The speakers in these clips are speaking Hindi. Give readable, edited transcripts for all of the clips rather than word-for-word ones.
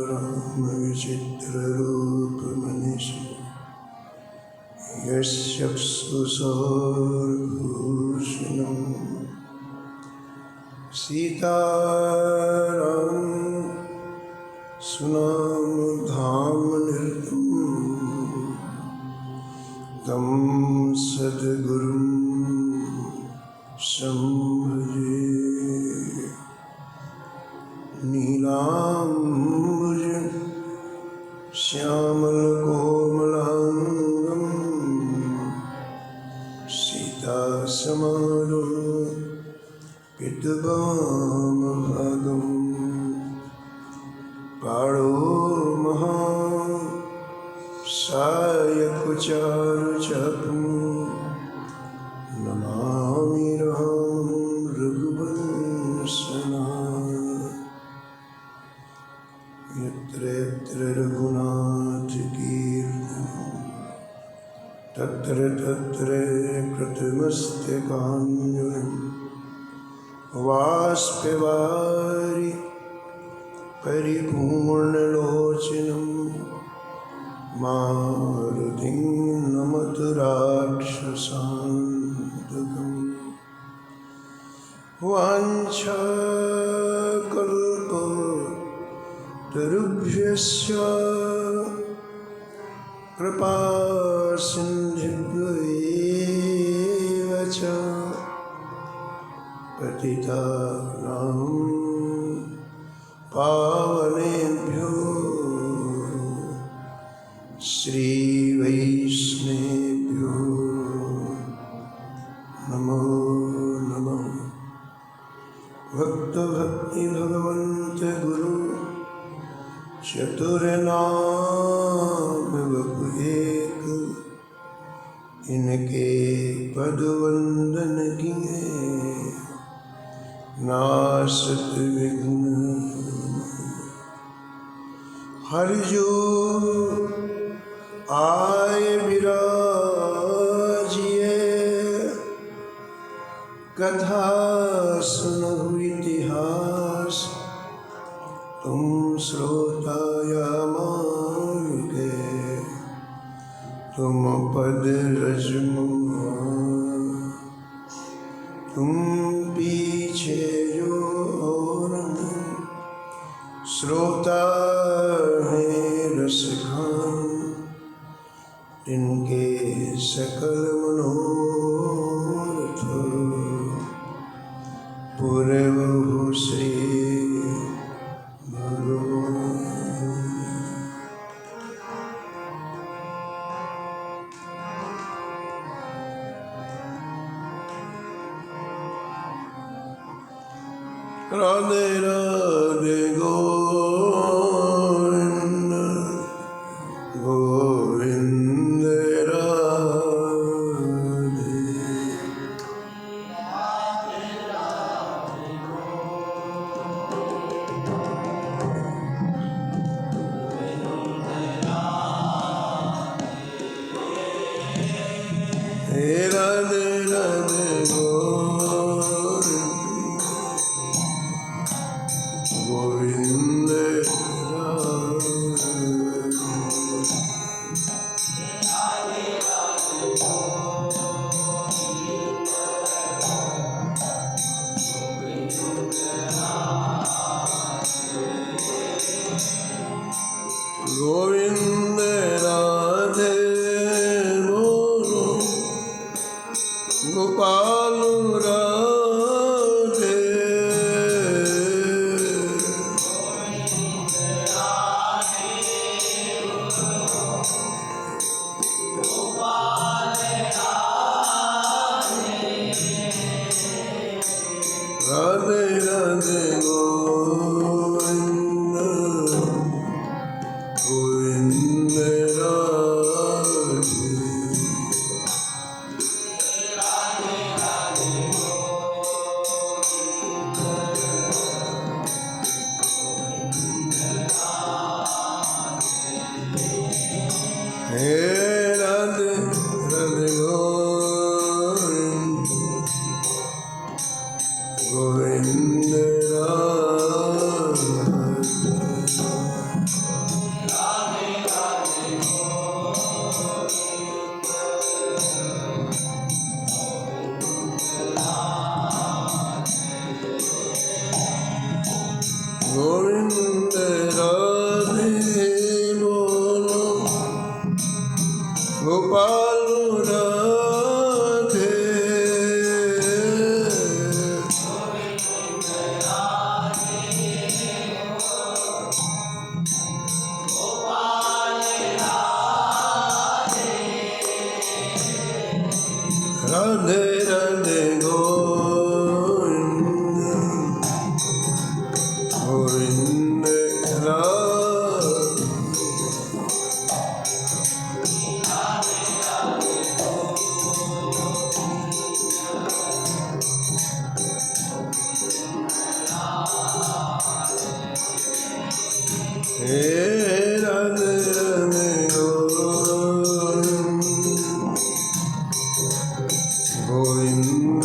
रामविचित्ररूपमनिषु यश्चक्षुषोर्भूषणं सीताराम सुनामधामनिरतं तं सद्गुरुं संभजे। नीलाम्बुज श्यामलकोमलांगं सीतासमारोपितवामभागं पाणो महासायकचारुचापं नमामि रामं रघुवंशनाथं। यत्र यत्र रघुनाथकीर्तनं तत्र तत्र कृतमस्तकाञ्जलिं बाष्पवारि परिपूर्णलोचनं मारुतिं नमत राक्षसान्तकम्। वाञ्छाकल्पतरुभ्यश्च कृपासिन्धुभ्येव च पतितानां पावनेभ्यो श्रीवैष्णवेभ्यो नमो नमः। भक्ति भगवन्त गुरु चतुर्नाम बपु एक, इनके पद वंदन किए नासत विघ्न। हरि जो आए विराजिए, कथा सुनहु इतिहास, तुम श्रोता या मान के, तुम पद रजमुआ, तुम पीछे जो और श्रोता है रसखान, इनके सकल मनोरथ पूरे बहु श्री भगवान। राधे राधे गोविंद गोविंद राधे। हे राधे राधे गोविंद गोविंद राधे बोलो गोपाल राधे। राधे राधे गोविंद गोविंद हे राधे राधे गोविंद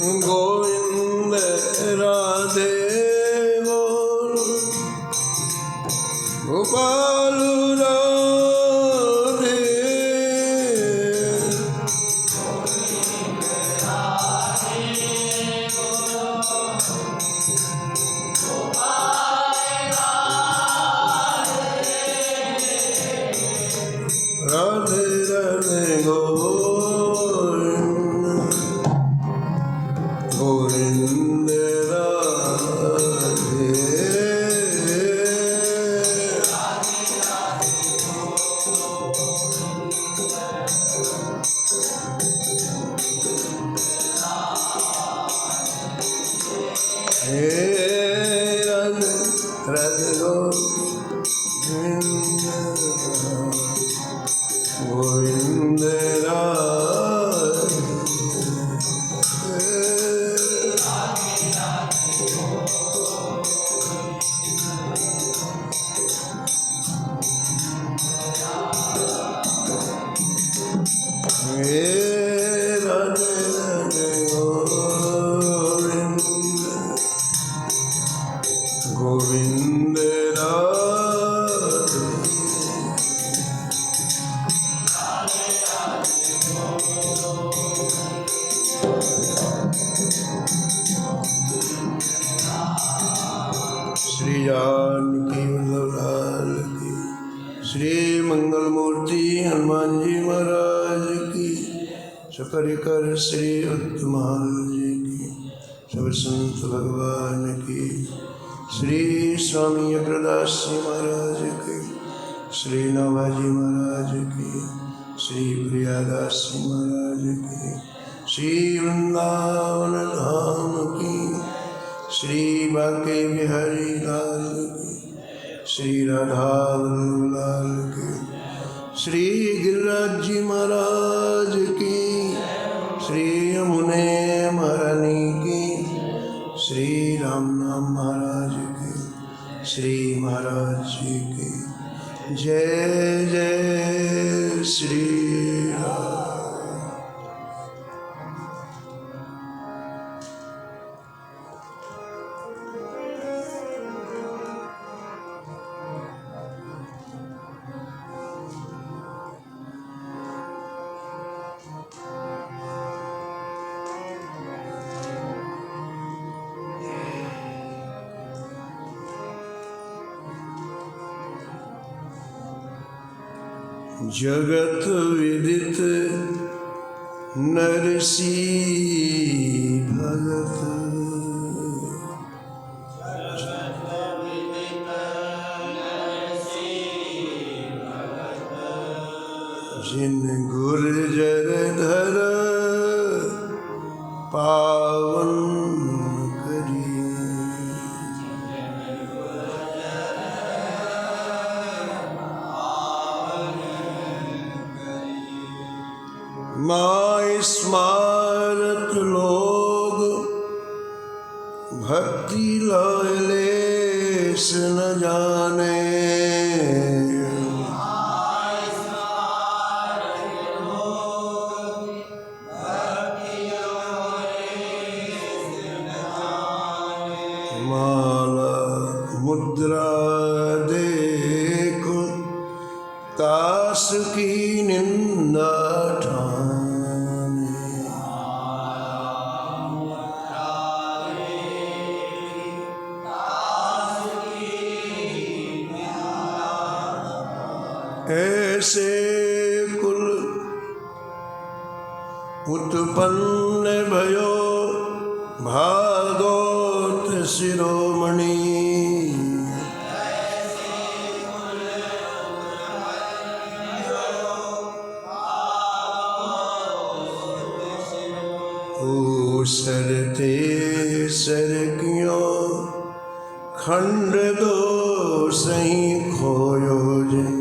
गोविंद राधे गोपाल राधे राधे राधे गोविंद राधे हे राधे राधे गोविंद गोविंद श्री जानकी वल्लभ की श्री मंगल मूर्ति हनुमान जी महाराज की सपरिकर श्री उत्तमाल जी की सब संत भगवान की श्री स्वामी अग्रदास जी महाराज की श्री नवाजी महाराज की श्री प्रियादास जी महाराज की श्री वृंदावन धाम की श्री बांके बिहारी लाल की श्री राधा लाल की श्री गिरिराज जी महाराज की श्री यमुने महारानी की श्री राम नाम महाराज की श्री महाराज जी की जय जय श्री राम। जगत विदित नरसी भगत जिन गुर्जर धर पावन करी माँ स्मारत लोग भक्ति लेस न जाने माला मुद्रा देखो तास की निंदा ऐसे कुल उत्पन्न भयो भागवत शिरोमणि सरते सर क्यों खंड दो सही खोयो जिन।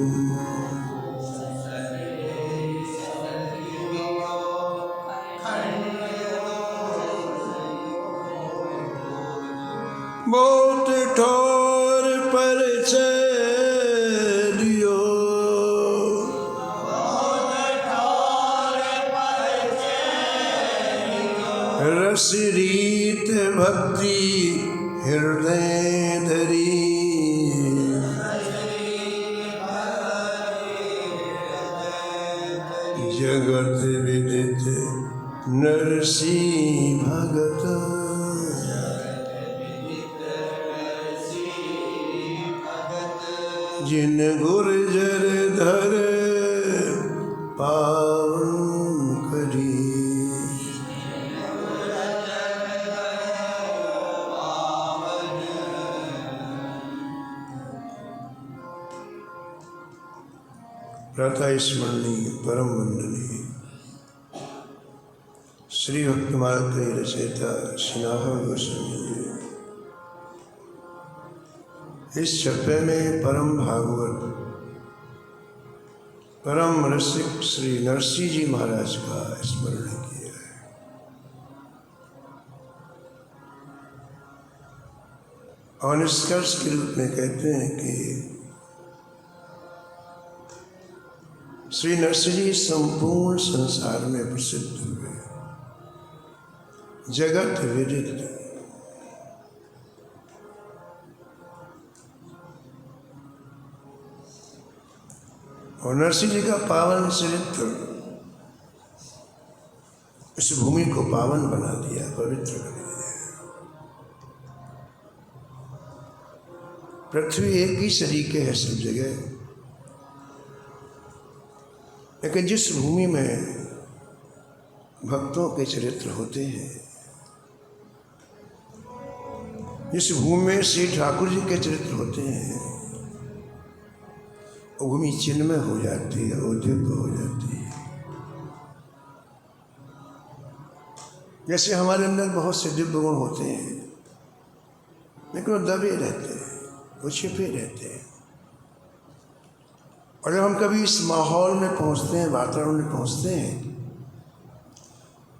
बहुत ठोर परिचय दियो, रस रीत भक्ति हृदय धरी। जगत विदित नरसी भगत, जिन गुर्जर धर पावन करी। प्रातः स्मरणीय परम वंदनीय श्री भक्तिमाल के रचयिता श्रीनाथ गोस्वामी जी इस छप्पे में परम भागवत परम रसिक श्री नरसिंह जी महाराज का स्मरण किया है। और निष्कर्ष के रूप में कहते हैं कि श्री नरसिंह जी संपूर्ण संसार में प्रसिद्ध हुए, जगत विदित। और नरसिंह जी का पावन चरित्र इस भूमि को पावन बना दिया, पवित्र बना दिया। पृथ्वी एक ही तरीके है सब जगह, लेकिन जिस भूमि में भक्तों के चरित्र होते हैं, जिस भूमि में श्री ठाकुर जी के चरित्र होते हैं, वो भूमि चिन्मय हो जाती है, औद्योगिक हो जाती है। जैसे हमारे अंदर बहुत से दिव्य गुण होते हैं, लेकिन वो दबे रहते हैं, वो छिपे रहते हैं। और जब हम कभी इस माहौल में पहुंचते हैं, वातावरण में पहुंचते हैं,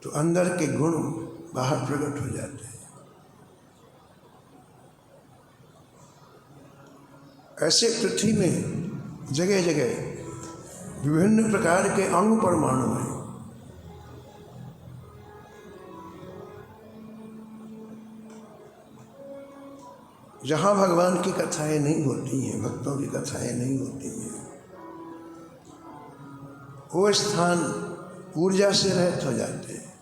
तो अंदर के गुण बाहर प्रकट हो जाते हैं। ऐसे पृथ्वी में जगह जगह विभिन्न प्रकार के अणु परमाणु हैं। जहाँ भगवान की कथाएं नहीं होती हैं, भक्तों की कथाएं नहीं होती हैं, वो स्थान ऊर्जा से रहित हो जाते हैं।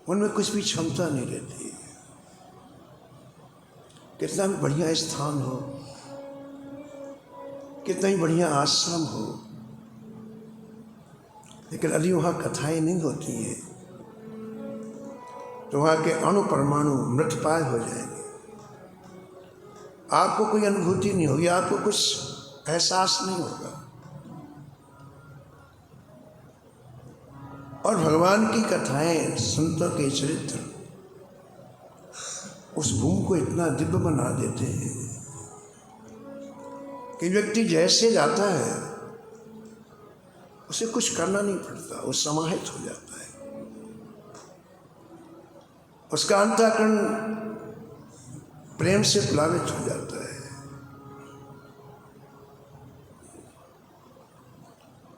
उनमें कुछ भी क्षमता नहीं रहती। कितना भी बढ़िया स्थान हो, कितना ही बढ़िया आश्रम हो, लेकिन यदि वहाँ कथाएं नहीं होती हैं, तो वहाँ के अणु परमाणु मृतप्राय हो जाएंगे। आपको कोई अनुभूति नहीं होगी, आपको कुछ एहसास नहीं होगा। और भगवान की कथाएं, संतों के चरित्र उस भूमि को इतना दिव्य बना देते हैं कि व्यक्ति जैसे जाता है उसे कुछ करना नहीं पड़ता, वो समाहित हो जाता है। उसका अंतःकरण प्रेम से प्लावित हो जाता है।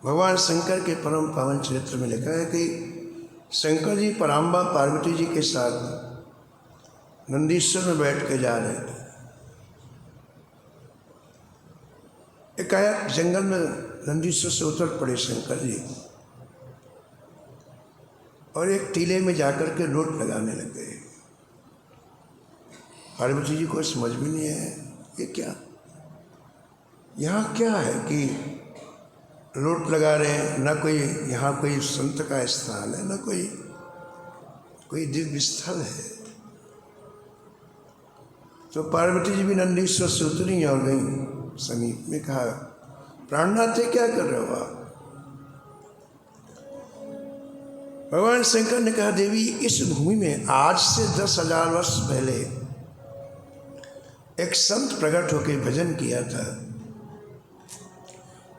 भगवान शंकर के परम पावन चरित्र में लिखा है कि शंकर जी पराम्बा पार्वती जी के साथ नंदीश्वर में बैठ के जा रहे थे। एकाएक जंगल में नंदीश्वर से उतर पड़े शंकर जी और एक टीले में जाकर के लोट लगाने लग गए। पार्वती जी को समझ में नहीं आया ये क्या, यहाँ क्या है कि लोट लगा रहे हैं। ना कोई यहाँ कोई संत का स्थान है, ना कोई दिव्य स्थल है। तो पार्वती जी भी नंदीश्वर से उतरी और गई समीप में। कहा, प्राणनाथ क्या कर रहे हो आप? भगवान शंकर ने कहा, देवी इस भूमि में आज से 10,000 वर्ष पहले एक संत प्रकट होकर भजन किया था,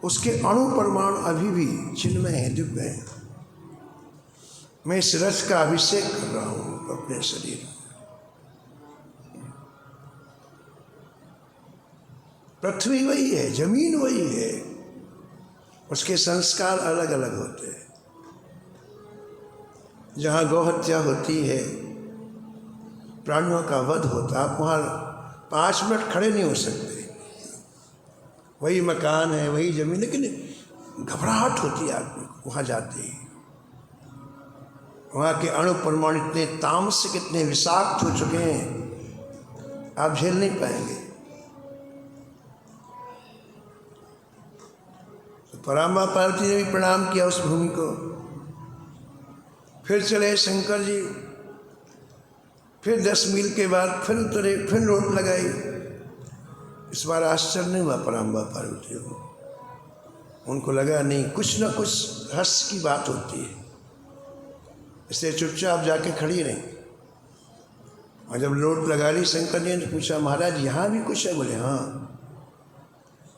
उसके अणु परमाणु अभी भी चिन्मय है, दिव्य है। मैं इस रस का अभिषेक कर रहा हूँ अपने शरीर में। पृथ्वी वही है, जमीन वही है, उसके संस्कार अलग अलग होते हैं। जहाँ गौहत्या होती है, प्राणियों का वध होता, आप वहाँ 5 मिनट खड़े नहीं हो सकते। वही मकान है, वही जमीन, लेकिन घबराहट होती है आदमी को वहाँ जाते ही। वहाँ के अणु परमाणु इतने तामसिक, इतने विषाक्त हो चुके हैं, आप झेल नहीं पाएंगे। तो पराम्बा पार्वती ने भी प्रणाम किया उस भूमि को। फिर चले शंकर जी, फिर 10 मील के बाद फिर उतरे, फिर लौट लगाई। इस बार आश्चर्य नहीं हुआ पराम्बा पार्वती को। उनको लगा नहीं, कुछ ना कुछ रहस्य की बात होती है, इसलिए चुपचाप जाके खड़ी रही। और जब लौट लगा ली, शंकर जी ने पूछा, महाराज यहाँ भी कुछ है? बोले हाँ,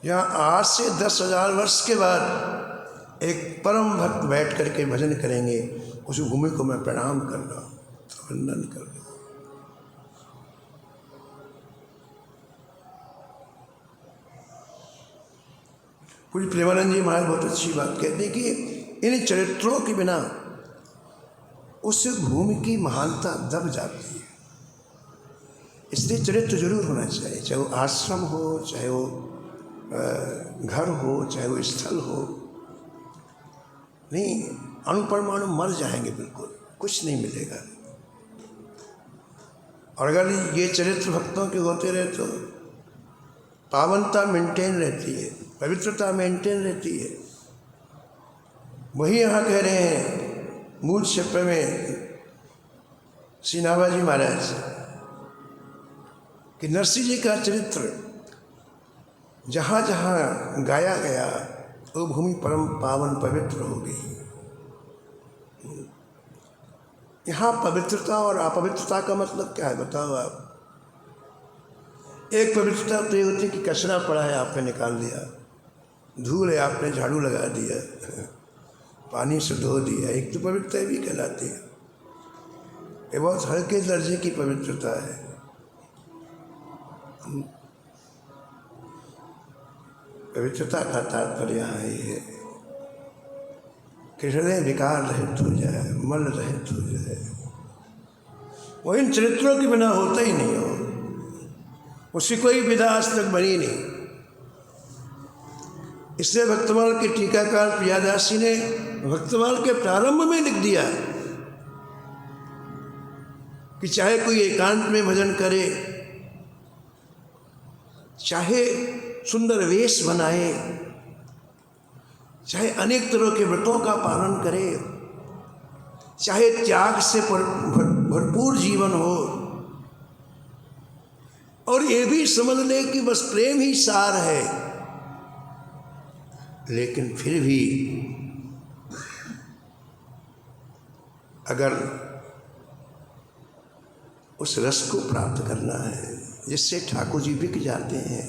यहाँ आज से 10,000 वर्ष के बाद एक परम भक्त बैठ करके भजन करेंगे, उस भूमि को मैं प्रणाम कर रहा हूँ, वंदन कर रहा हूँ। पूज्य प्रेमानंद जी महाराज बहुत अच्छी बात कहते हैं कि इन चरित्रों के बिना उस भूमि की महानता दब जाती है। इसलिए चरित्र जरूर होना चाहिए, चाहे वो आश्रम हो, चाहे वो घर हो, चाहे वो स्थल हो। नहीं, अणुपरमाणु मर जाएंगे, बिल्कुल कुछ नहीं मिलेगा। और अगर ये चरित्र भक्तों के होते रहे तो पावनता मेंटेन रहती है, पवित्रता मेंटेन रहती है। वही यहाँ कह रहे हैं मूल क्षेत्र में श्री नाभाजी महाराज कि नरसिंह जी का चरित्र जहाँ जहाँ गाया गया वो भूमि परम पावन पवित्र हो गई। यहाँ पवित्रता और अपवित्रता का मतलब क्या है बताओ आप? एक पवित्रता तो ये होती है कि कचरा पड़ा है, आपने निकाल दिया, धूल है, आपने झाड़ू लगा दिया, पानी से धो दिया, एक तो पवित्रता भी कहलाती है। ये बहुत हल्के दर्जे की पवित्रता है। पवित्रता का तात्पर्य यहाँ ये है कि हृदय विकार रहित हो जाए, मल रहित हो जाए। वो इन चरित्रों के बिना होता ही नहीं हो, उसकी कोई विधा आज तक बनी नहीं। इसलिए भक्तमाल के टीकाकार प्रियादासी ने भक्तमाल के प्रारंभ में लिख दिया कि चाहे कोई एकांत में भजन करे, चाहे सुंदर वेश बनाए, चाहे अनेक तरह के व्रतों का पालन करे, चाहे त्याग से भरपूर जीवन हो, और ये भी समझ ले कि बस प्रेम ही सार है, लेकिन फिर भी अगर उस रस को प्राप्त करना है जिससे ठाकुर जी बिक जाते हैं,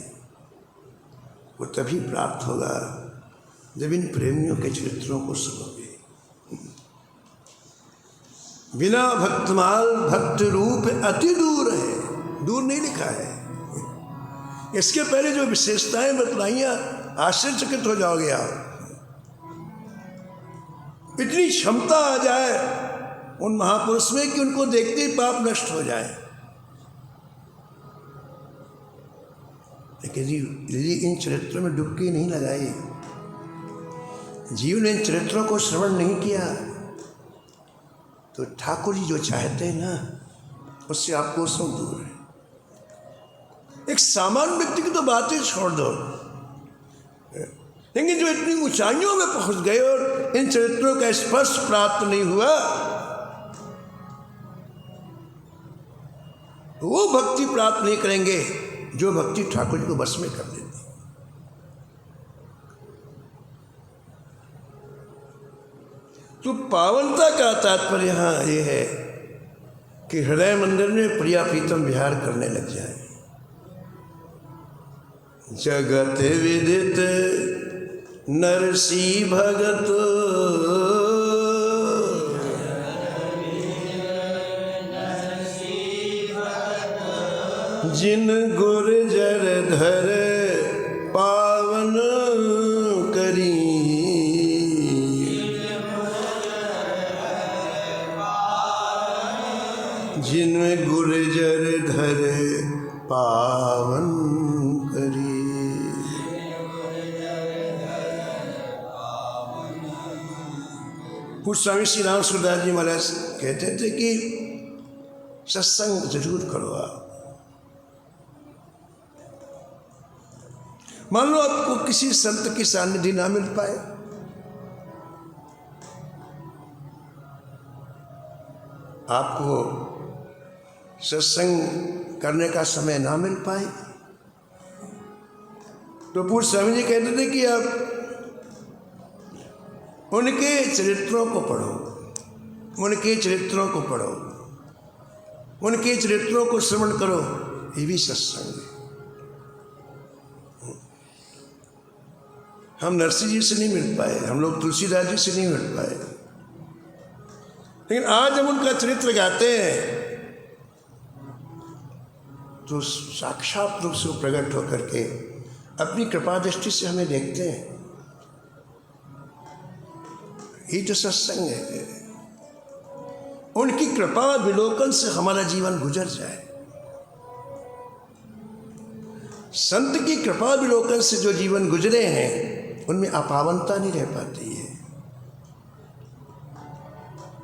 वो तभी प्राप्त होगा जब इन प्रेमियों के चरित्रों को सुनोगे। बिना भक्तमाल भक्त रूप अति दूर है, दूर नहीं लिखा है। इसके पहले जो विशेषताएं बतलाइयाँ, आश्चर्यचकित हो जाओगे आप। इतनी क्षमता आ जाए उन महापुरुष में कि उनको देखते ही पाप नष्ट हो जाए। लेकिन यदि इन चरित्रों में डुबकी नहीं लगाई, जीव ने इन चरित्रों को श्रवण नहीं किया, तो ठाकुर जी जो चाहते हैं ना, उससे आपको सौ दूर है। एक सामान्य व्यक्ति की तो बातें छोड़ दो, लेकिन जो इतनी ऊंचाइयों में पहुंच गए और इन चरित्रों का स्पर्श प्राप्त नहीं हुआ, वो भक्ति प्राप्त नहीं करेंगे जो भक्ति ठाकुर जी को बस में कर देती। तो पावनता का तात्पर्य यहाँ ये है कि हृदय मंदिर में प्रिया प्रीतम विहार करने लग जाए। जगत विदित नरसी भगत, जिन गुर्जर धर पावन करी, जिन गुर्जर धर पावन करी। कुछ स्वामी श्री राम सुरदास जी महाराज कहते थे कि सत्संग जरूर करो आप। मान लो आपको किसी संत की सानिध्य ना मिल पाए, आपको सत्संग करने का समय ना मिल पाए, तो पूज्य स्वामी जी कहते थे कि आप उनके चरित्रों को पढ़ो, उनके चरित्रों को पढ़ो, उनके चरित्रों को श्रवण करो, ये भी सत्संग है। हम नरसिंह जी से नहीं मिल पाए, हम लोग तुलसीदास जी से नहीं मिल पाए, लेकिन आज हम उनका चरित्र गाते हैं तो साक्षात रूप से प्रकट होकर के अपनी कृपा दृष्टि से हमें देखते हैं। ये तो सत्संग है। उनकी कृपा विलोकन से हमारा जीवन गुजर जाए। संत की कृपा विलोकन से जो जीवन गुजरे हैं उनमें अपावनता नहीं रह पाती है।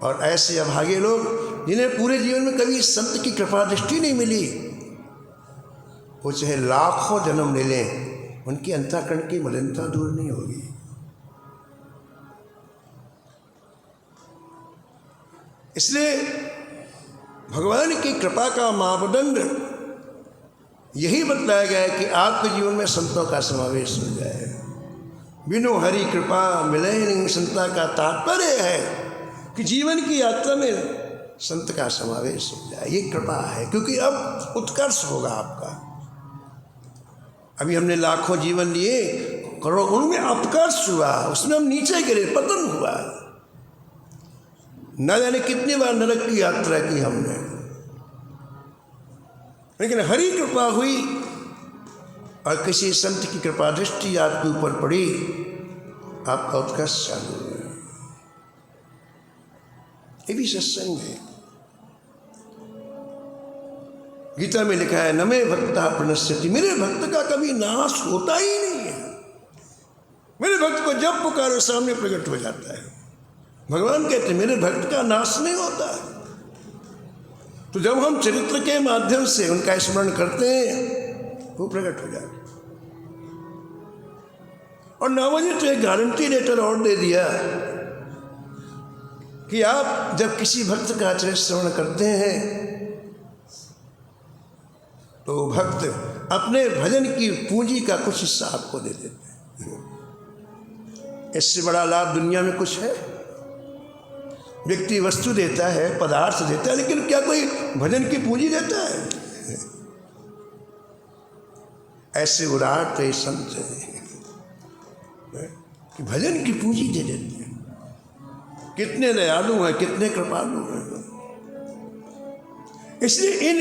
और ऐसे अभागे लोग जिन्हें पूरे जीवन में कभी संत की कृपा दृष्टि नहीं मिली, वो चाहे लाखों जन्म ले लें, उनकी अंतःकरण की मलिनता दूर नहीं होगी। इसलिए भगवान की कृपा का मापदंड यही बतलाया गया है कि आपके जीवन में संतों का समावेश हो जाए। बिनु हरि कृपा मिले नहीं संता का तात्पर्य है कि जीवन की यात्रा में संत का समावेश हो जाए। ये कृपा है, क्योंकि अब उत्कर्ष होगा आपका। अभी हमने लाखों जीवन लिए, करोड़ों, उनमें अपकर्ष हुआ, उसमें हम नीचे गिरे, पतन हुआ। न जाने कितनी बार नरक की यात्रा की हमने, लेकिन हरि कृपा हुई और किसी संत की कृपा दृष्टि आपके ऊपर पड़ी, आपका उत्कर्ष चालू हुआ। ये भी सत्संग है। गीता में लिखा है, न मे भक्ता प्रणश्यति, मेरे भक्त का कभी नाश होता ही नहीं है। मेरे भक्त को जब पुकारो सामने प्रकट हो जाता है। भगवान कहते हैं मेरे भक्त का नाश नहीं होता। तो जब हम चरित्र के माध्यम से उनका स्मरण करते हैं वो प्रकट हो जाता है। और नामाजी तो एक गारंटी लेटर और दे दिया कि आप जब किसी भक्त का चरित्र श्रवण करते हैं तो भक्त अपने भजन की पूंजी का कुछ हिस्सा आपको दे देते हैं। इससे बड़ा लाभ दुनिया में कुछ है? व्यक्ति वस्तु देता है, पदार्थ देता है, लेकिन क्या कोई भजन की पूंजी देता है? ऐसे उदार तो संत हैं कि भजन की पूंजी दे देते हैं। कितने दयालु हैं, कितने कृपालु हैं। इसलिए इन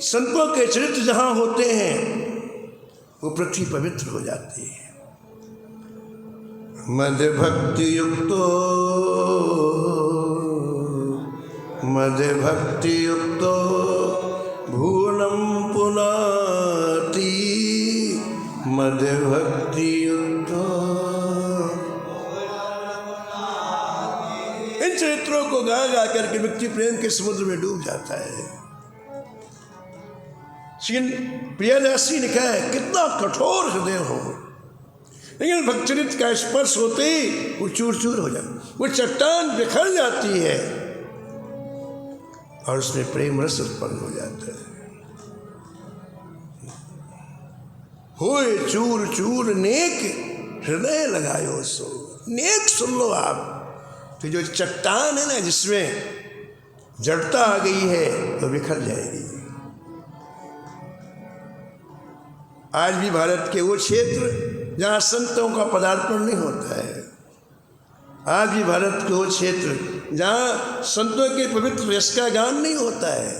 संतों के चरित्र जहाँ होते हैं वो पृथ्वी पवित्र हो जाती है। मद भक्ति युक्तो, मद भक्ति युक्तो भूनम पुनाति, मद भक्ति युक्तो। इन चरित्रों को गा गा करके व्यक्ति प्रेम के समुद्र में डूब जाता है। प्रियदास जी लिखा है, कितना कठोर हृदय हो, लेकिन भक्तचरित्र का स्पर्श होते ही वो चूर चूर हो जाता, वो चट्टान बिखर जाती है और उसमें प्रेम रस उत्पन्न हो जाता है। होए चूर चूर नेक हृदय लगायो सो। नेक सुन लो आप, तो जो चट्टान है ना जिसमें जड़ता आ गई है तो बिखर जाएगी। आज भी भारत के वो क्षेत्र जहाँ संतों का पदार्पण नहीं होता है, आज भी भारत के वो क्षेत्र जहाँ संतों के पवित्र यश का गान नहीं होता है,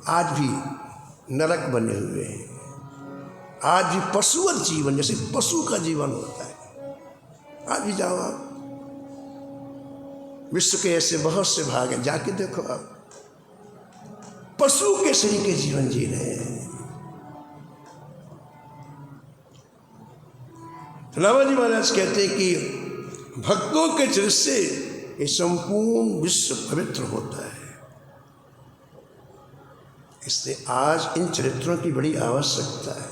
आज भी नरक बने हुए हैं। आज भी पशुवत जीवन, जैसे पशु का जीवन होता है। आज भी जाओ आप, विश्व के ऐसे बहुत से भाग हैं, जाके देखो आप, पशु के शरीर के जीवन जी रहे हैं। लावा जी महाराज कहते हैं कि भक्तों के चरित्र से ये संपूर्ण विश्व पवित्र होता है। इसलिए आज इन चरित्रों की बड़ी आवश्यकता है।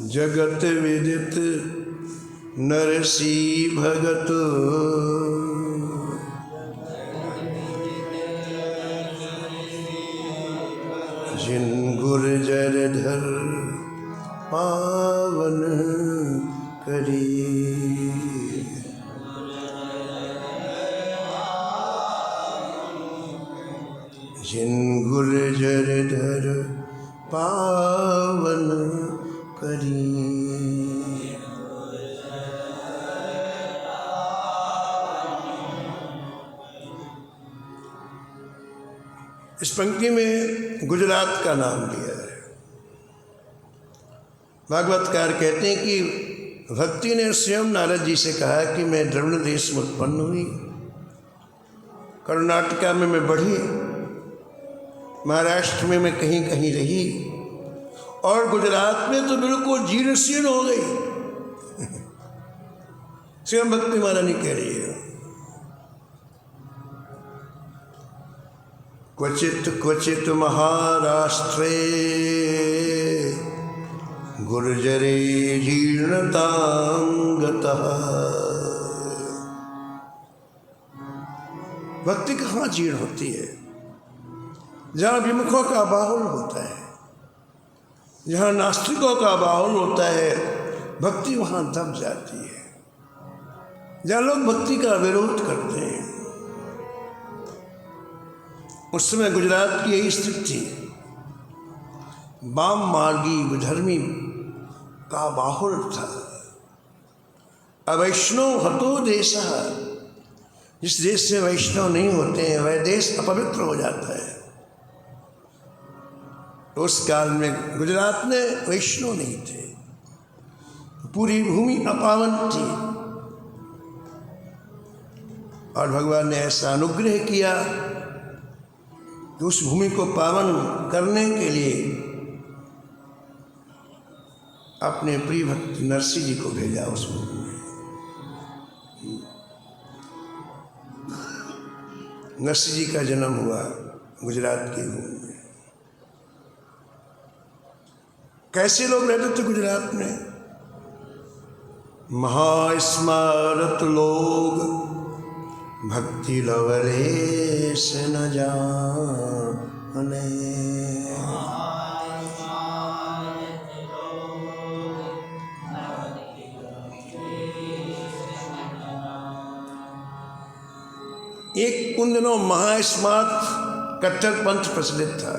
जगत विदित नरसी भगत, जिन गुर्जर धर पावन करी। जिन गुर्जर धर पावन करी। इस पंक्ति में गुजरात का नाम लिया है। भागवतकार कहते हैं कि भक्ति ने स्वयं नारद जी से कहा कि मैं द्रविड़ देश में उत्पन्न हुई, कर्नाटका में मैं बढ़ी, महाराष्ट्र में मैं कहीं कहीं रही, और गुजरात में तो बिल्कुल जीर्ण शीर्ण हो गई। स्वयं भक्ति महारानी कह रही है। क्वचित क्वचित महाराष्ट्रे गुर्जरे जीर्णतां गतः। भक्ति कहाँ जीर्ण होती है? जहाँ विमुखों का बाहुल होता है, जहाँ नास्तिकों का बाहुल होता है, भक्ति वहाँ दब जाती है। जहाँ लोग भक्ति का विरोध करते हैं, उस समय गुजरात की यही स्थिति थी। वाम मार्गी विधर्मी का बाहुल था। अवैष्णव हतो देश, जिस देश से वैष्णव नहीं होते हैं वह देश अपवित्र हो जाता है। तो उस काल में गुजरात में वैष्णव नहीं थे, पूरी भूमि अपावन थी, और भगवान ने ऐसा अनुग्रह किया कि उस भूमि को पावन करने के लिए अपने प्रिय भक्त नरसिंह जी को भेजा उस भूमि में। नरसिंह जी का जन्म हुआ गुजरात की भूमि में। कैसे लोग रहते थे गुजरात में? महास्मारत लोग भक्ति लवलेश न जाने। एक उन दिनों महास्मार्त कट्टर पंथ प्रचलित था,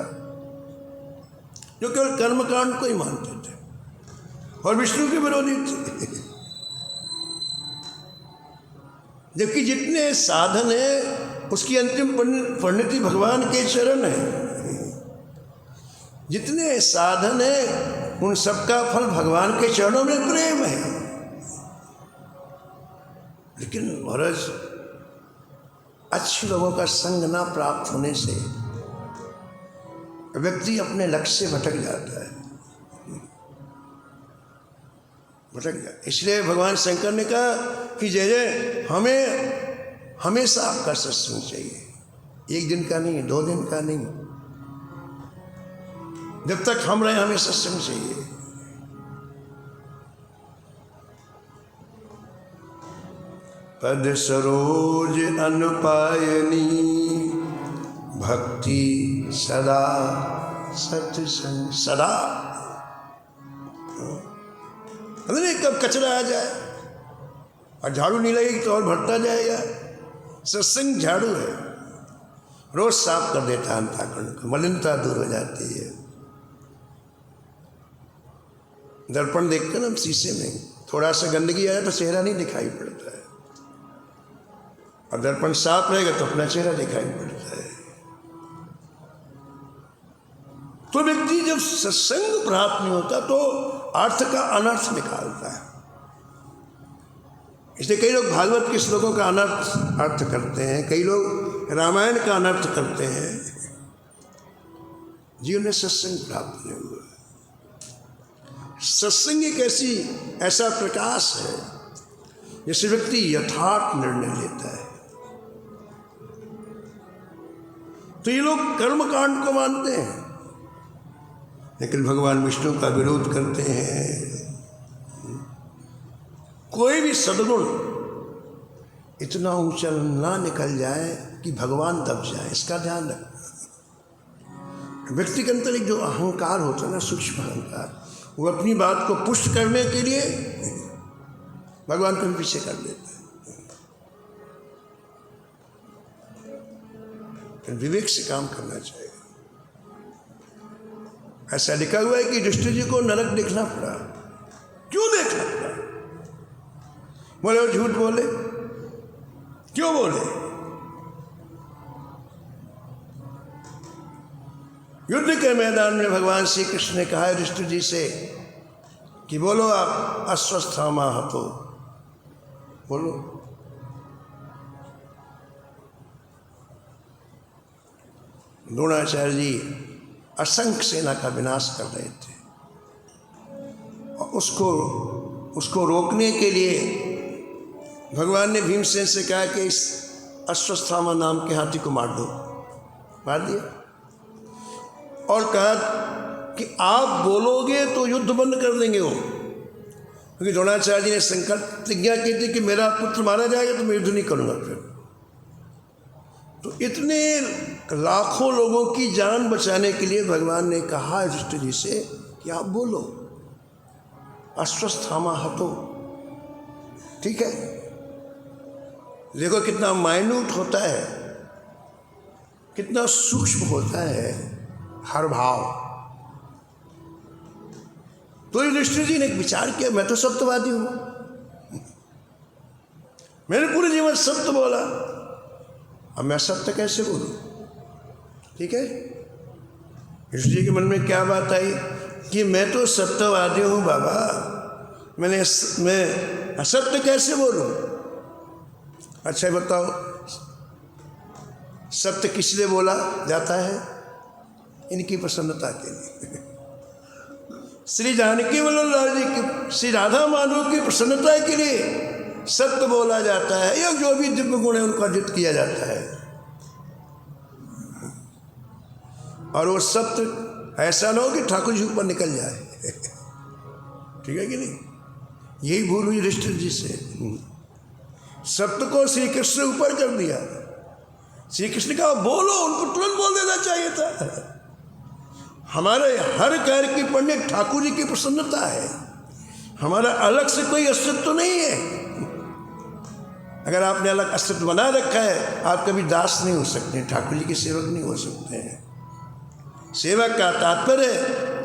जो केवल कर्मकांड को ही मानते थे और विष्णु के विरोधी थे। जबकि जितने साधन है उसकी अंतिम परिणति भगवान के चरण है। जितने साधन है उन सबका फल भगवान के चरणों में प्रेम है। लेकिन महाराज, अच्छे लोगों का संग ना प्राप्त होने से व्यक्ति अपने लक्ष्य से भटक जाता है, भटक जाता। इसलिए भगवान शंकर ने कहा कि जय जय, हमें हमेशा आपका सत्संग चाहिए। एक दिन का नहीं, 2 दिन का नहीं, जब तक हम रहे हमें सत्संग चाहिए। पद सरोज अनुपायनी भक्ति सदा सत्संग सदा। कब कचरा आ जाए और झाड़ू नहीं लगेगी तो और भरता जाएगा। सत्संग झाड़ू है, रोज साफ कर देता है अंतःकरण को, मलिनता दूर हो जाती है। दर्पण देखते ना हम शीशे में, थोड़ा सा गंदगी आए तो चेहरा नहीं दिखाई पड़ता है, और दर्पण साफ रहेगा तो अपना चेहरा दिखाई पड़ता है। तो व्यक्ति जब सत्संग प्राप्त नहीं होता तो अर्थ का अनर्थ निकालता है। इसलिए कई लोग भागवत के श्लोकों का अनर्थ अर्थ करते हैं, कई लोग रामायण का अनर्थ करते हैं। जीवन में सत्संग प्राप्त नहीं हुआ। सत्संग एक ऐसा प्रकाश है जिससे व्यक्ति यथार्थ निर्णय लेता है। तो ये लोग कर्मकांड को मानते हैं, लेकिन भगवान विष्णु का विरोध करते हैं। कोई भी सद्गुण इतना ऊंचा ना निकल जाए कि भगवान दब जाए, इसका ध्यान रखना। व्यक्ति के अंदर एक जो अहंकार होता है ना, सूक्ष्म अहंकार, वो अपनी बात को पुष्ट करने के लिए भगवान को पीछे कर देता है। फिर विवेक से काम करना चाहिए। ऐसा लिखा हुआ है कि युधिष्ठिर जी को नरक देखना पड़ा। क्यों देखना पड़ा? बोले वो झूठ बोले। क्यों बोले? युद्ध के मैदान में भगवान श्री कृष्ण ने कहा युधिष्ठिर जी से कि बोलो आप अश्वस्थामा हतो, बोलो। द्रोणाचार्य जी असंख्य सेना का विनाश कर रहे थे, और उसको रोकने के लिए भगवान ने भीमसेन से कहा कि इस अश्वस्थामा नाम के हाथी को मार दो। मार दिया और कहा कि आप बोलोगे तो युद्ध बंद कर देंगे वो, क्योंकि द्रोणाचार्य जी ने संकल्प प्रतिज्ञा की थी कि मेरा पुत्र मारा जाएगा तो मैं युद्ध नहीं करूँगा फिर। तो इतने लाखों लोगों की जान बचाने के लिए भगवान ने कहा युधिष्ठिर जी से कि आप बोलो अश्वस्थामा हतो। ठीक है, देखो कितना माइन्यूट होता है, कितना सूक्ष्म होता है हर भाव। तो युधिष्ठिर जी ने एक विचार किया, मैं तो सत्यवादी हूं, मैंने पूरे जीवन सत्य बोला, अब मैं सत्य कैसे बोलूं? ठीक है, युधिष्ठिर जी के मन में क्या बात आई कि मैं तो सत्यवादी हूं बाबा, मैं असत्य कैसे बोलूं? अच्छा बताओ, सत्य किस लिए बोला जाता है? इनकी प्रसन्नता के लिए। श्री जानकी वल्लभ जी की, श्री राधा माधव की प्रसन्नता के लिए सत्य बोला जाता है, या जो भी दिव्य गुण है उनको अर्जित किया जाता है। और वो सत्य ऐसा ना हो कि ठाकुर जी ऊपर निकल जाए। ठीक है कि नहीं? यही भूल हुई युधिष्ठिर जी से। सत्य को श्री कृष्ण ने ऊपर कर दिया। श्री कृष्ण का बोलो, उनको तुरंत बोल देना चाहिए था। हमारे हर कार्य की पढ़ने ठाकुर जी की प्रसन्नता है, हमारा अलग से कोई अस्तित्व तो नहीं है। अगर आपने अलग अस्तित्व बना रखा है, आप कभी दास नहीं हो सकते, ठाकुर जी के सेवक नहीं हो सकते हैं। सेवक का तात्पर्य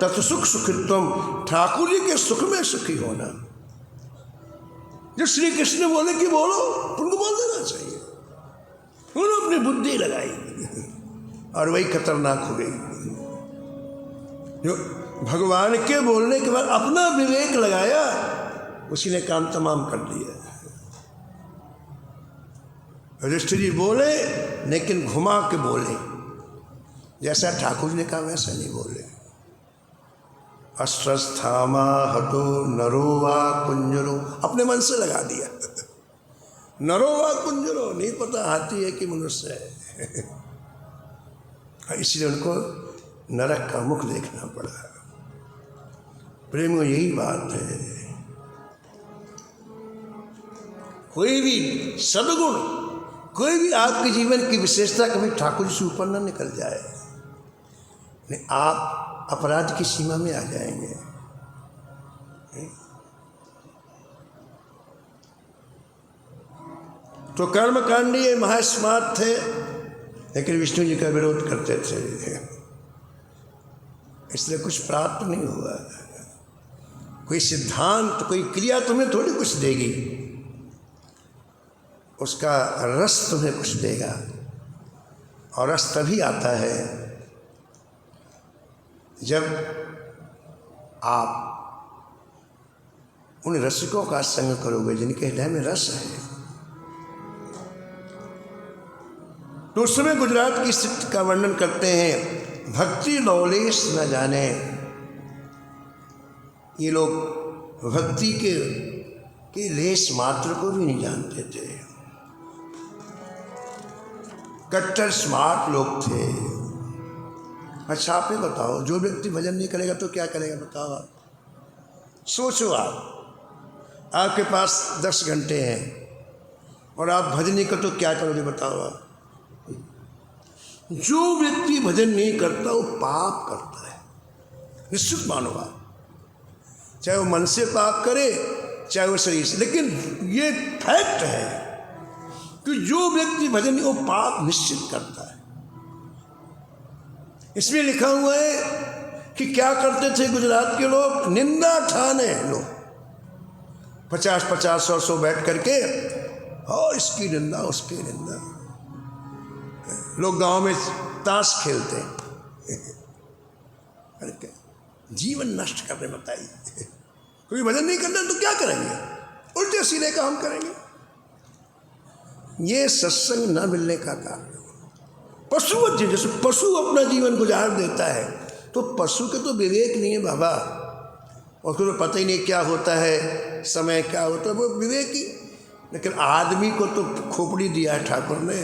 तत् सुख सुखित्वम, ठाकुर जी के सुख में सुखी होना। जो श्री कृष्ण बोले कि बोलो, उनको बोल देना चाहिए। उन्होंने अपनी बुद्धि लगाई और वही खतरनाक हो गई। जो भगवान के बोलने के बाद अपना विवेक लगाया, उसी ने काम तमाम कर दिया। युधिष्ठिर जी बोले लेकिन घुमा के बोले, जैसा ठाकुर ने कहा वैसा नहीं बोले। अश्वस्थामा हतो नरो वा कुंजरो, अपने मन से लगा दिया। नरो वा कुंजरो, नहीं पता हाथी है कि मनुष्य है। इसलिए उनको नरक का मुख देखना पड़ा। प्रेम में यही बात है, कोई भी सद्गुण, कोई भी आपके जीवन की विशेषता कभी ठाकुर से ऊपर ना निकल जाए, नहीं आप अपराध की सीमा में आ जाएंगे। तो कर्मकांडी ये महास्मार्ट थे, लेकिन विष्णु जी का विरोध करते थे, इसलिए कुछ प्राप्त नहीं हुआ। कोई सिद्धांत, कोई क्रिया तुम्हें थोड़ी कुछ देगी, उसका रस तुम्हें कुछ देगा। और रस तभी आता है जब आप उन रसिकों का संग करोगे जिनके हृदय में रस है। तो उस समय गुजरात की स्थिति का वर्णन करते हैं, भक्ति लौलेश न जाने। ये लोग भक्ति के लेस मात्र को भी नहीं जानते थे, कट्टर स्मार्ट लोग थे। अच्छा आप ही बताओ, जो व्यक्ति भजन नहीं करेगा तो क्या करेगा बताओ आप? सोचो आप, आपके पास 10 घंटे हैं और आप भजन नहीं करते तो क्या करोगे बताओ आप? जो व्यक्ति भजन नहीं करता वो पाप करता है, निश्चित मानो आप, चाहे वो मन से पाप करे चाहे वो शरीर से। लेकिन ये फैक्ट है कि जो व्यक्ति भजन नहीं, वो पाप निश्चित करता है। इसमें लिखा हुआ है कि क्या करते थे गुजरात के लोग, निंदा ठाने लोग 50-50, 100-100 बैठ करके, और इसकी निंदा उसकी निंदा। लोग गांव में ताश खेलते हैं, जीवन नष्ट करने बताइए। कोई भजन नहीं करना तो क्या करेंगे, उल्टे सीधे काम करेंगे। ये सत्संग न मिलने का कारण। पशु जैसे पशु अपना जीवन गुजार देता है, तो पशु के तो विवेक नहीं है बाबा, उसको तो पता ही नहीं क्या होता है, समय क्या होता है, वो विवेक ही। लेकिन आदमी को तो खोपड़ी दिया ठाकुर ने,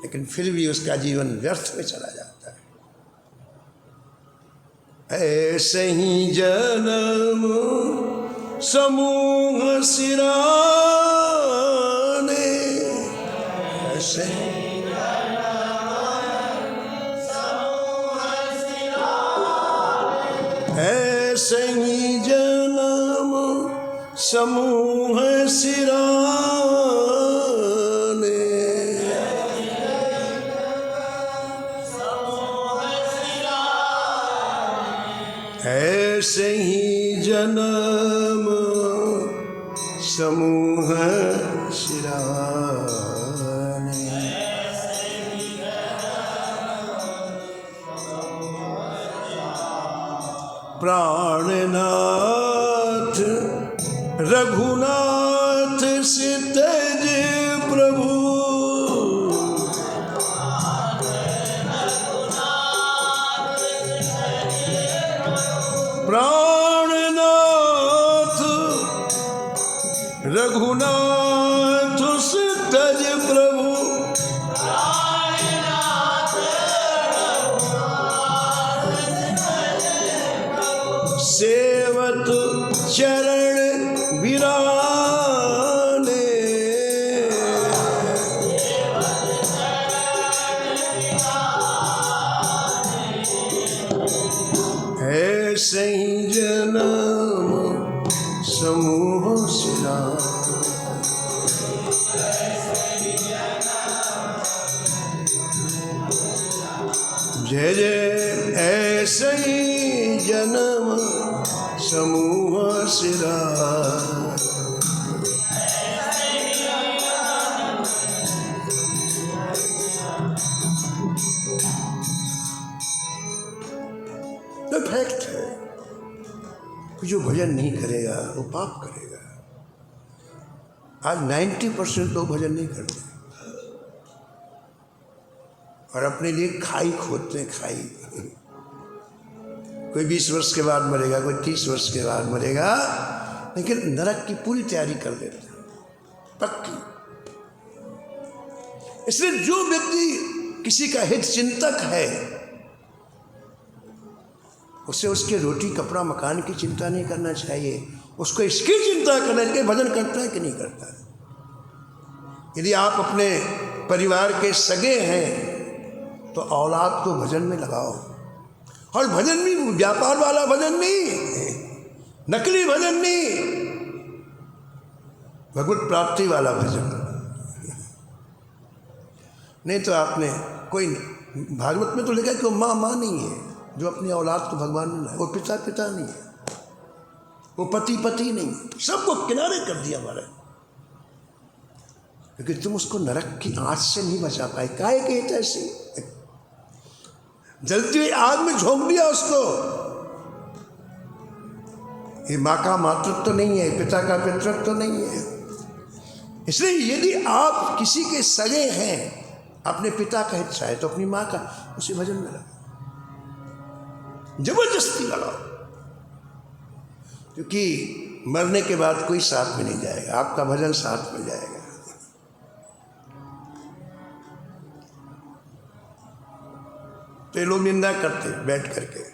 लेकिन फिर भी उसका जीवन व्यर्थ में चला जाता है। ऐसे ही जन्म समूह सिराने, ऐसे ऐसे ही जन्म समूह सिराने, ऐसे ही जन्म समूह सिराने। प्राणनाथ रघुनाथ से तेज प्रभु, प्राणनाथ रघुनाथ से तेज प्रभु, सेवत चरण बिराने, ऐसे ही जन्म समूह सिराने। जय जय ऐसे ही जन्म समूह सिराने। तो फैक्ट है कि जो भजन नहीं करेगा वो पाप करेगा। आज 90% लोग भजन नहीं करते और अपने लिए खाई खोदते हैं, खाई। कोई 20 वर्ष के बाद मरेगा, कोई 30 वर्ष के बाद मरेगा, लेकिन नरक की पूरी तैयारी कर लेते हैं, पक्की। इसलिए जो व्यक्ति किसी का हित चिंतक है, उसे उसके रोटी कपड़ा मकान की चिंता नहीं करना चाहिए, उसको इसकी चिंता करना चाहिए भजन करता है कि नहीं करता है। यदि आप अपने परिवार के सगे हैं तो औलाद को भजन में लगाओ, और भजन भी व्यापार वाला भजन नहीं, नकली भजन नहीं, भगवत प्राप्ति वाला भजन। नहीं तो आपने कोई भागवत में तो लिखा है कि वो माँ नहीं है जो अपनी औलाद को भगवान ने लाया, वो पिता नहीं है, वो पति नहीं है, सबको किनारे कर दिया हमारे, क्योंकि तुम उसको नरक की आंच से नहीं बचा पाए। काहे के ऐसे जलती हुई आग में झोंक दिया उसको। ये माँ का मातृत्व तो नहीं है, पिता का पितृत्व तो नहीं है। इसलिए यदि आप किसी के सगे हैं, अपने पिता का हिस्सा है, तो अपनी माँ का उसी भजन में लगाओ, जबरदस्ती लगाओ, क्योंकि मरने के बाद कोई साथ में नहीं जाएगा, आपका भजन साथ में जाएगा। तो ये लोग निंदा करते बैठ करके,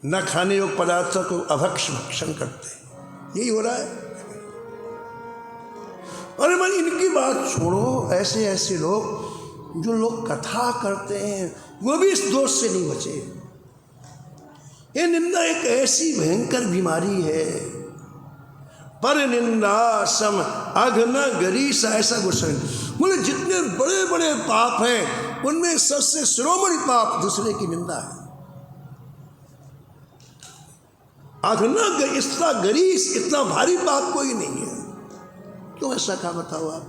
न खाने योग्य पदार्थों को अभक्ष भक्षण करते, यही हो रहा है। अरे भाई इनकी बात छोड़ो, ऐसे ऐसे लोग जो लोग कथा करते हैं वो भी इस दोष से नहीं बचे। ये निंदा एक ऐसी भयंकर बीमारी है, पर निंदा सम अघन गरीसा, ऐसा गुस्सा बोले जितने बड़े बड़े पाप हैं उनमें सबसे शिरोमणि पाप दूसरे की निंदा है। अघन इतना गरीस, इतना भारी पाप कोई नहीं है। क्यों ऐसा कहा बताओ आप?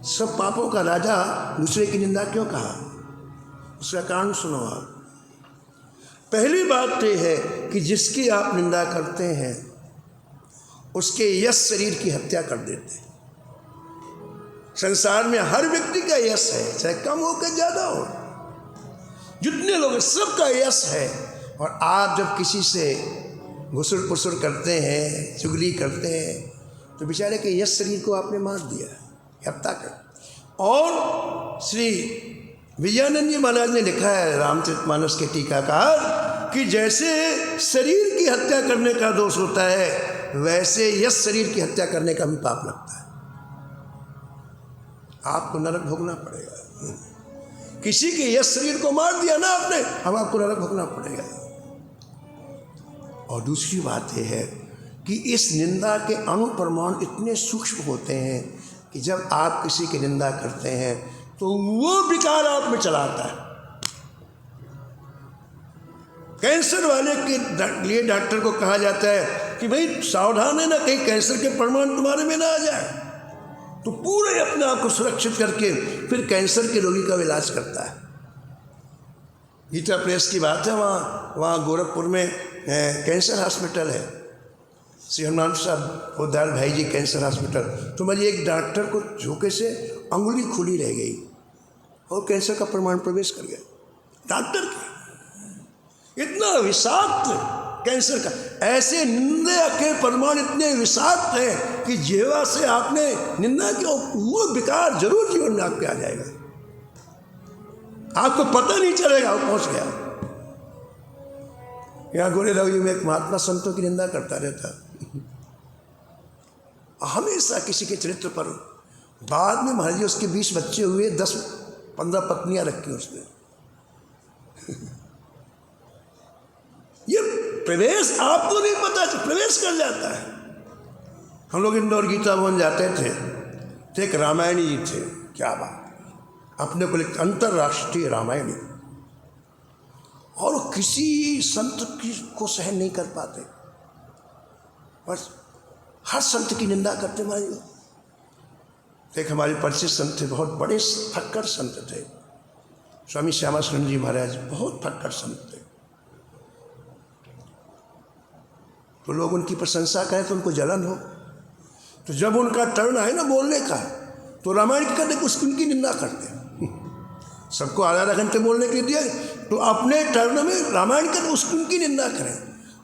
सब पापों का राजा दूसरे की निंदा क्यों कहा? उसका कारण सुनो आप। पहली बात तो है कि जिसकी आप निंदा करते हैं उसके यश शरीर की हत्या कर देते हैं। संसार में हर व्यक्ति का यश है, चाहे कम हो चाहे ज्यादा हो, जितने लोग सबका यश है। और आप जब किसी से घुसुर पुसुर करते हैं, चुगली करते हैं, तो बेचारे के यश शरीर को आपने मार दिया, हत्या कर। और श्री विजयानंद जी महाराज ने लिखा है रामचरितमानस के टीकाकार कि जैसे शरीर की हत्या करने का दोष होता है, वैसे यश शरीर की हत्या करने का भी पाप लगता है। आपको नरक भोगना पड़ेगा। किसी के यश शरीर को मार दिया ना आपने, अब आपको नरक भोगना पड़ेगा। और दूसरी बात यह है कि इस निंदा के अणुपरमाणु इतने सूक्ष्म होते हैं कि जब आप किसी की निंदा करते हैं तो वो विकार आप में चलाता है। कैंसर वाले के लिए डॉक्टर को कहा जाता है कि भाई सावधान है ना, कहीं कैंसर के परमाणु तुम्हारे में ना आ जाए, तो पूरे अपने आप को सुरक्षित करके फिर कैंसर के रोगी का इलाज करता है। गीता प्रेस की बात है, वहाँ गोरखपुर में कैंसर हॉस्पिटल है, श्री हनुमान साहब पोदार भाई जी कैंसर हॉस्पिटल। तो मुझे एक डॉक्टर को झोंके से अंगुली खुली रह गई और कैंसर का प्रमाण प्रवेश कर गया। डॉक्टर के इतना विषाक्त कैंसर का, ऐसे निंदा के प्रमाण इतने विषाक्त हैं कि जेवा से आपने निंदा की वो विकार जरूर जीवन में आपके आ जाएगा, आपको पता नहीं चलेगा वो पहुंच गया। यहाँ गोरेगांव में एक महात्मा संतों की निंदा करता रहता, हमेशा किसी के चरित्र पर। बाद में महाराज जी उसके 20 बच्चे हुए, 10-15 पत्नियां रखी उसने। ये प्रवेश आपको नहीं पता, प्रवेश कर जाता है। हम लोग इंदौर गीता भवन जाते थे, तो एक रामायणी जी थे, क्या बात, अपने को लिखते अंतर्राष्ट्रीय रामायणी, और किसी संत को सहन नहीं कर पाते, बस हर संत की निंदा करते महाराज। एक हमारे परिचित संत थे, बहुत बड़े फक्कड़ संत थे, स्वामी श्यामानंद जी महाराज, बहुत फक्कड़ संत थे। तो लोग उनकी प्रशंसा करें तो उनको जलन हो, तो जब उनका टर्न आए ना बोलने का, तो रामायण की करते उनकी निंदा करते। सबको आधा घंटे बोलने के लिए दिया, तो अपने टर्न में रामायण कर उनकी निंदा करें।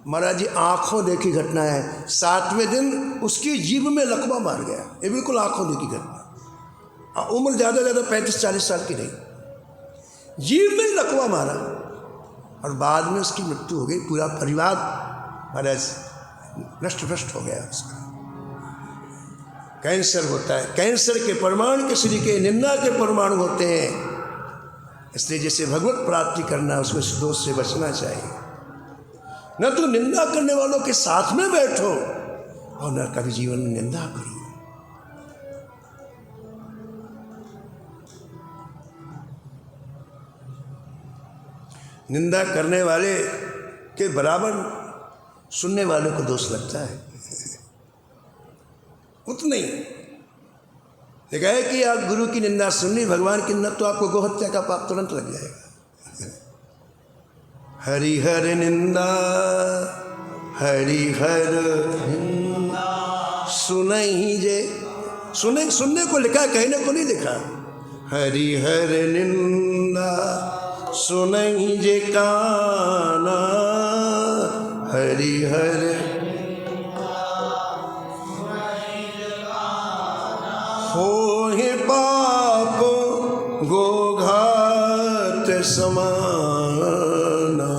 महाराज जी आंखों देखी घटना है, 7वें दिन उसकी जीभ में लकवा मार गया, ये बिल्कुल आंखों देखी घटना। उम्र ज़्यादा 35-40 साल की नहीं, जीभ में लकवा मारा और बाद में उसकी मृत्यु हो गई। पूरा परिवार महाराज नष्ट भ्रष्ट हो गया उसका। कैंसर होता है, कैंसर के परमाणु किसी के निंदा के परमाणु होते हैं। इसलिए जैसे भगवत प्राप्ति करना, उसमें दोष से बचना चाहिए। न तो निंदा करने वालों के साथ में बैठो और न कभी जीवन में निंदा करो। निंदा करने वाले के बराबर सुनने वालों को दोष लगता है, उतना ही। देखा है कि आप गुरु की निंदा सुननी, भगवान की निंदा, तो आपको गोहत्या का पाप तुरंत लग जाएगा। हरि हर निंदा हरि हर निंदा सुनहि जे, सुनने को लिखा, कहने को नहीं लिखा। हरि हर निंदा सुनहि जे काना, हरि हर होहि पाप गोघात समाना।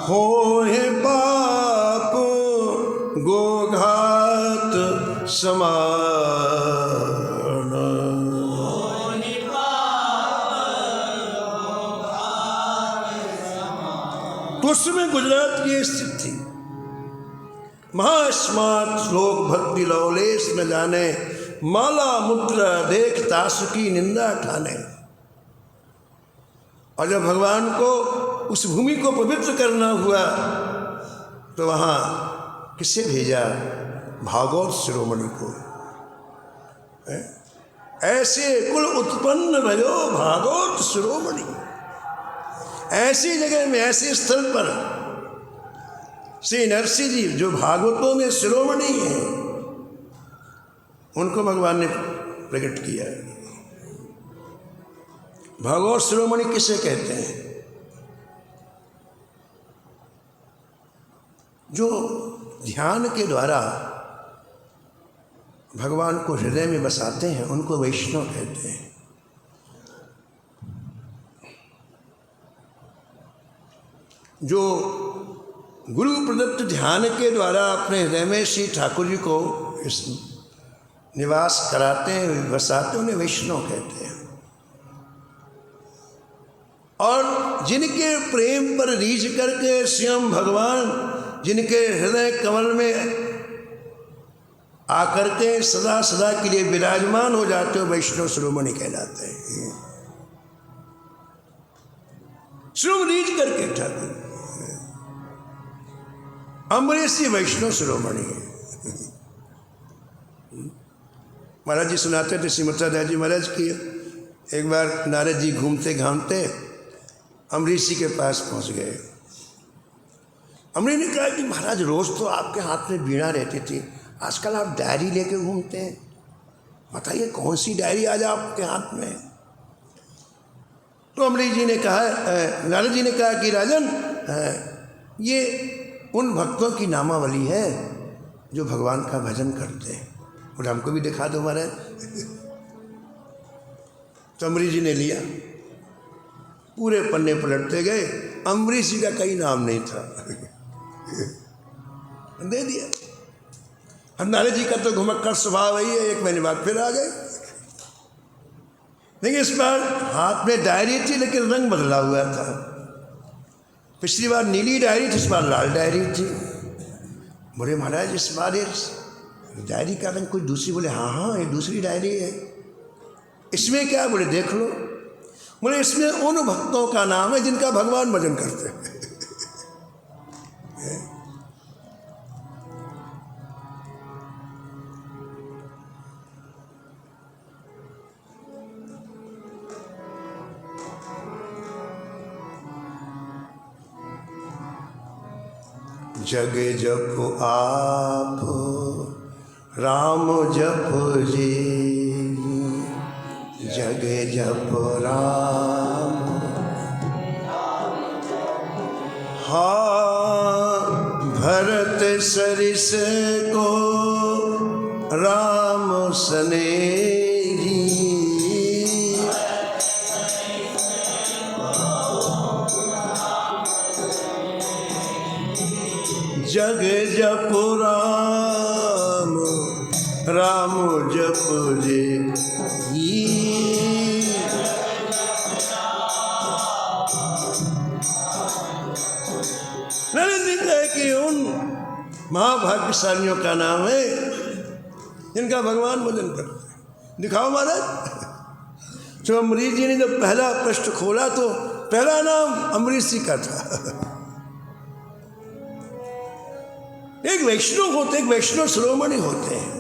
होहि पाप गोघात समाना। तो उस समय गुजरात की स्थिति थी। महास्मार्ट श्लोक भक्ति लवलेश न जाने, माला मुद्रा देख तासुकी निंदा ठाने। और जब भगवान को उस भूमि को पवित्र करना हुआ तो वहाँ किसे भेजा? भागवत शिरोमणि को। ऐसे कुल उत्पन्न भयो भागवत शिरोमणि। ऐसी जगह में, ऐसे स्थल पर श्री नरसिंह जी जो भागवतों में शिरोमणि हैं, उनको भगवान ने प्रकट किया। भागवत शिरोमणि किसे कहते हैं? जो ध्यान के द्वारा भगवान को हृदय में बसाते हैं, उनको वैष्णव कहते हैं। जो गुरु प्रदत्त ध्यान के द्वारा अपने हृदय में श्री ठाकुर जी को इस निवास कराते हैं, बसाते हैं, उन्हें वैष्णव कहते हैं। और जिनके प्रेम पर रीझ करके स्वयं भगवान जिनके हृदय कमल में आकर के सदा सदा के लिए विराजमान हो जाते हो, वैष्णव शिरोमणि कहलाते हैं। शिरोमणि रीझ करके ठाकुर अमरीश जी वैष्णव शिरोमणि है। महाराज जी सुनाते थे, श्रीमती दास जी महाराज की एक बार नारद जी घूमते घामते अमरीश जी के पास पहुंच गए। अमरीश ने कहा कि महाराज रोज तो आपके हाथ में वीणा रहती थी, आजकल आप डायरी लेके घूमते हैं, बताइए कौन सी डायरी आज आपके हाथ में? तो अमरीश जी ने कहा, नारद जी ने कहा कि राजन, ये उन भक्तों की नामावली है जो भगवान का भजन करते हैं, और हमको भी दिखा दो महाराज। तो अमरीश जी ने लिया, पूरे पन्ने पलटते गए, अमरीश जी का कहीं नाम नहीं था। दे दिया। हम नारद जी का तो घुमक्कड़ स्वभाव ही है, एक महीने बाद फिर आ गए। देखिए इस बार हाथ में डायरी थी लेकिन रंग बदला हुआ था। पिछली बार नीली डायरी थी, इस बार लाल डायरी थी। बोले महाराज इस बार ये डायरी का रंग कुछ दूसरी? बोले हाँ ये दूसरी डायरी है। इसमें क्या? बोले देख लो। बोले इसमें उन भक्तों का नाम है जिनका भगवान भजन करते हैं। जग जप आप राम जप जी, जग जप राम। हाँ भरत सरिस को राम सनेही, जग जप राम राम जप जे। महाभाग्यशालियों का नाम है जिनका भगवान भजन करते हैं। दिखाओ महाराज। जो अम्बरीश जी ने जब पहला पृष्ठ खोला तो पहला नाम अम्बरीश जी का था। एक वैष्णव होते, एक वैष्णव शिरोमणि होते हैं।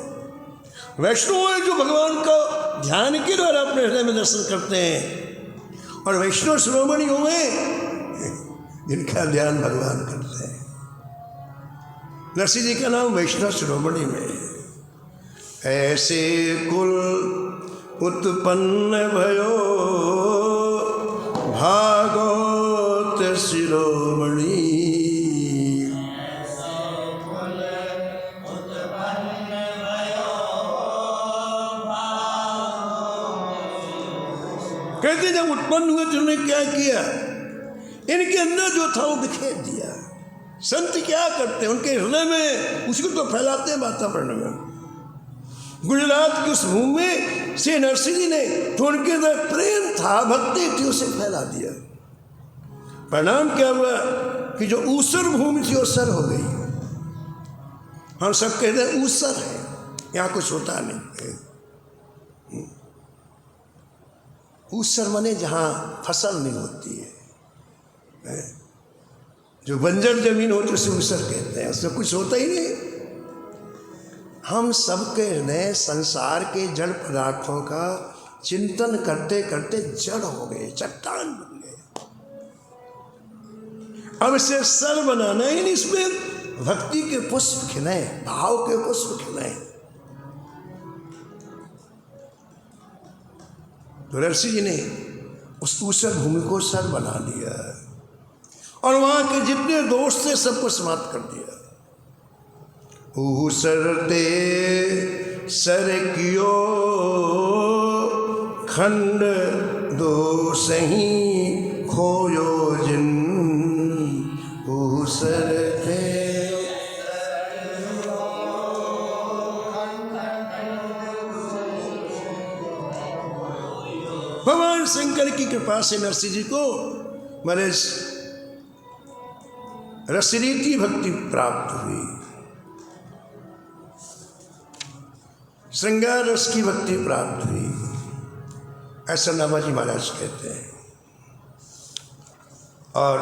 वैष्णव है जो भगवान का ध्यान के द्वारा अपने हृदय में दर्शन करते हैं, और वैष्णव शिरोमणि हुए जिनका ध्यान भगवान करते हैं। नरसिंह जी का नाम वैष्णव शिरोमणि में। ऐसे कुल उत्पन्न भयो भागवत शिरोमणि। कहते जब उत्पन्न हुए तो उन्होंने क्या किया, इनके अंदर जो था वो बिखेर दिया। संत क्या करते हैं, उनके हृदय में उसको तो फैलाते हैं वातावरण में। गुजरात की उस भूमि में से नरसिंह जी ने जो उनके अंदर प्रेम था, भक्ति थी, उसे फैला दिया। परिणाम क्या हुआ कि जो ऊसर भूमि थी वो सर हो गई। हम सब कहते हैं ऊसर है, यहाँ कुछ होता नहीं। ऊसर माने जहाँ फसल नहीं होती है, जो बंजर जमीन होती है उसे ऊसर कहते हैं, उसमें कुछ होता ही नहीं। हम सबके हृदय संसार के जड़ पदार्थों का चिंतन करते करते जड़ हो गए, चट्टान बन गए। अब इसे सर बनाना ही नहीं, इसमें भक्ति के पुष्प खिलाए, भाव के पुष्प खिलाए। तो नरसिंह जी ने उस ऊसर भूमि को सर बना लिया और वहां के जितने दोष थे सबको समाप्त कर दिया। ऊसर ते सर कियो खंड दोष ही खोयो जिन। ऊसर ते भगवान शंकर की कृपा से नरसिंह जी को महाराज रसरीति भक्ति प्राप्त हुई, श्रृंगार रस की भक्ति प्राप्त हुई, ऐसा नामाजी महाराज कहते हैं। और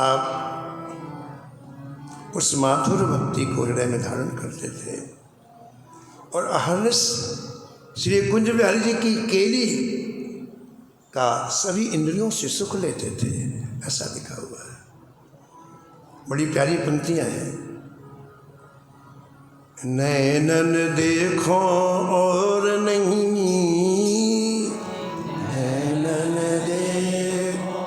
आप उस माधुर भक्ति को हृदय में धारण करते थे और अहर्निश श्री कुंज बिहारी जी की केली का सभी इंद्रियों से सुख लेते थे, ऐसा लिखा हुआ है। बड़ी प्यारी पंक्तियां हैं। नैनन देखो और नहीं, नैनन देखो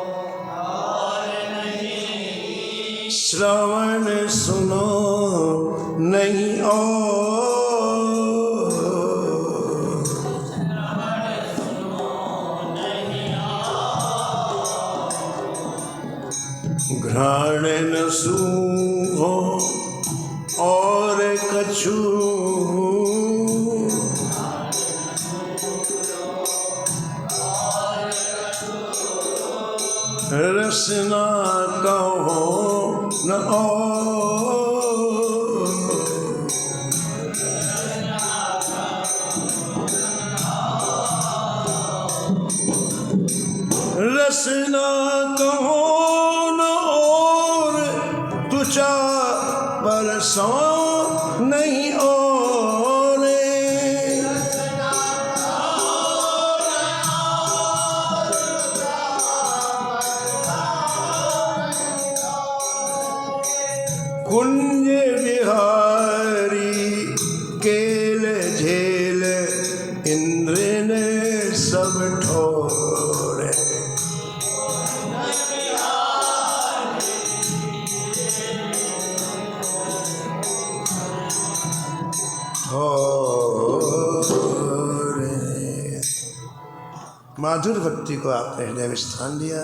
और नहीं, श्रवण सुनो नहीं और, घ्राण न सूंघो और कछु, रसना कहो न और, रसना कहो बरसों नहीं और, कुंज बिहारी केल झेल इंद्र ने सब ठोरे। माधुर भक्ति को आपने हृदय में स्थान दिया,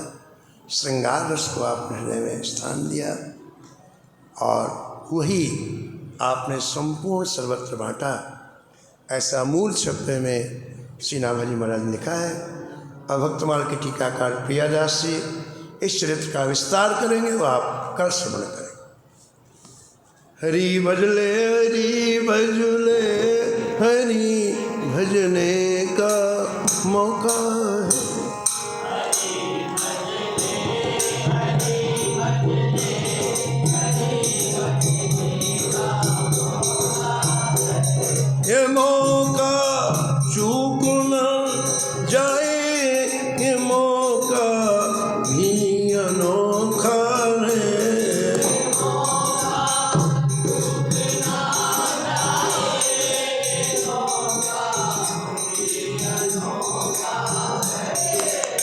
श्रृंगार रस को आपने हृदय में स्थान दिया, और वही आपने संपूर्ण सर्वत्र बांटा। ऐसा मूल छप्पे में श्री नाभाजी महाराज ने लिखा है। और भक्तमाल के टीकाकार प्रियादास जी इस चरित्र का विस्तार करेंगे, वो आप कल श्रवण करेंगे। हरि भजले हरि भजने का मौका है। ये मौका चूक न जाए, ये मौका भी अनोखा है।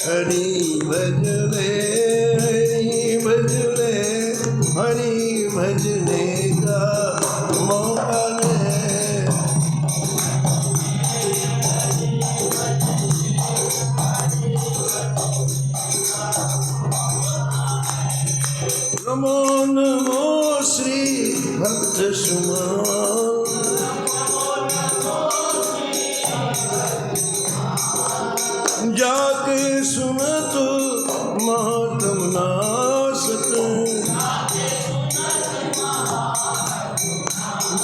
हरि भजले हरि भजने का मौका है। नमो नमो श्री भक्त सुमन, जाके सुन तो महात्म नासत।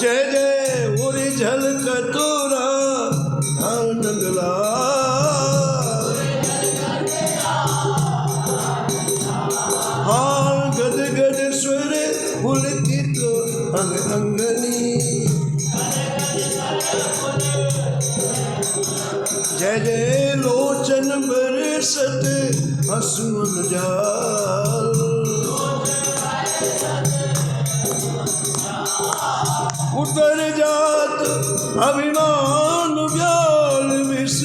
जय जय उरी झलक तोरा नंगला, हाल गद गद स्वर पुलकित अंग अंगनी। जय जय लोचन बरसत हसुन जाल, उतर जात अभिमान व्याल विष।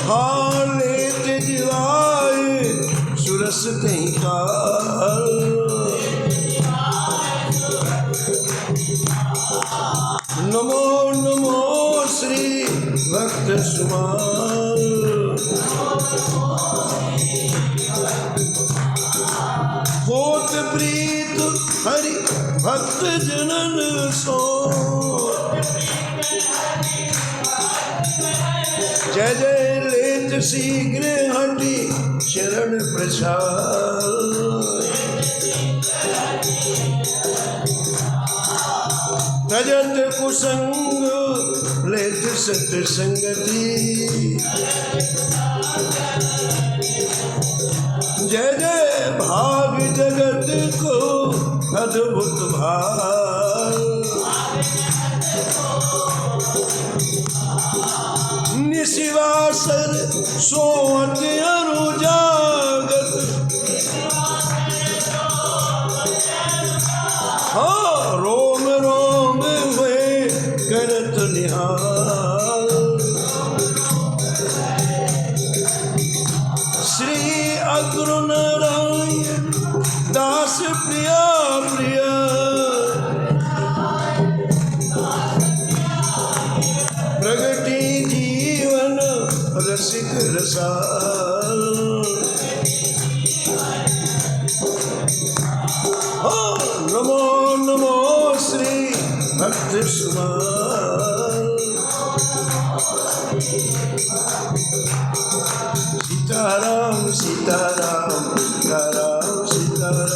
हाल लेत जिवाए सुरस तही काल, नमो नमो श्री भक्त सुमाल। होत प्रीत हरि भक्त जनन सो, जय जय लेत शीघ्र हटि शरण प्रसाद। तजत कुसंग लेत सत्संगति, जय जय भाग जगत को अद्भुत भाग। निशिवासर सोवत अनुजागत, हाँ रोम रोम में करत निहाल। श्री अग्र नारायण दास प्रिया प्रिया, प्रगति जीवन रसिक रसाल। नमो नमो श्री भक्त सुमाल। सीताराम सीताराम सीताराम सीताराम।